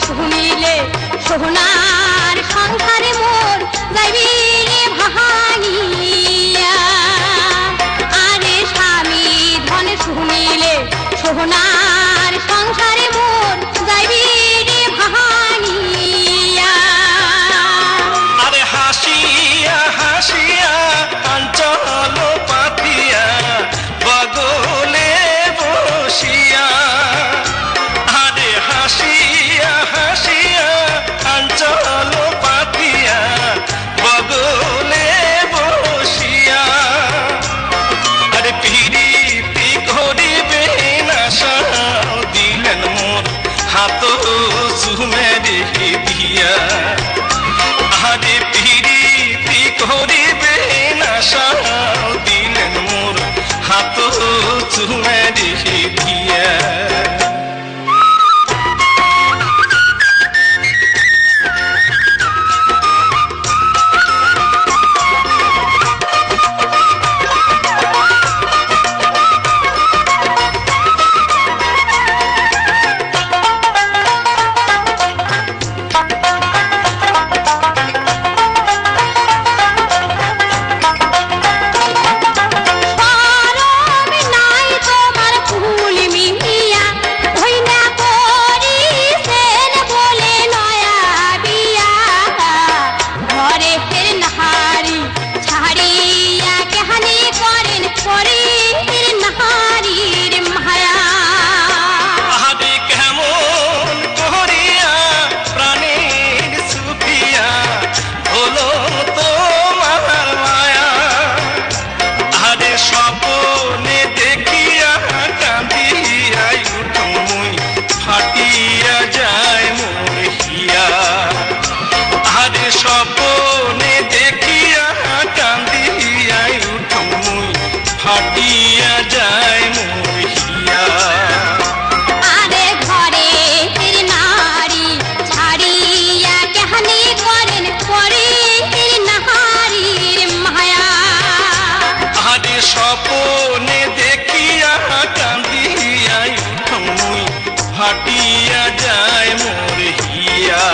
শুনিলে সোহনার সংসারে মোর যাইবি রে ভাঙিয়া। আরে স্বামী ধন শুনিলে সোহনার সংসারে মোর যাইবি রে ভাঙিয়া। আরে হাসিয়া হাসিয়া অঞ্চল পাতিয়া বগলে বসিয়া। আরে হাসিয়া হাসিয়া অঞ্চল পাতিয়া বগলে বসিয়া। আরে পিরিতি করিবে না সাও দিলেন মোর হাত চুমে রেখে দিয়া। আরে পিরিতি করিবে না সাও দিলেন মোর হাত চুমে রেখে দিয়া। স্বপনে দেখিয়া কান্দিয়া উঠুম মুই ফাটিয়া যায় মোর হিয়া। আরে ঘরে নারী ছাড়িয়া কেহানি করেন পরে নারীর মায়া। আরে স্বপনে দেখিয়া কান্দিয়া উঠুম মুই ফাটিয়া যায় মোর হিয়া।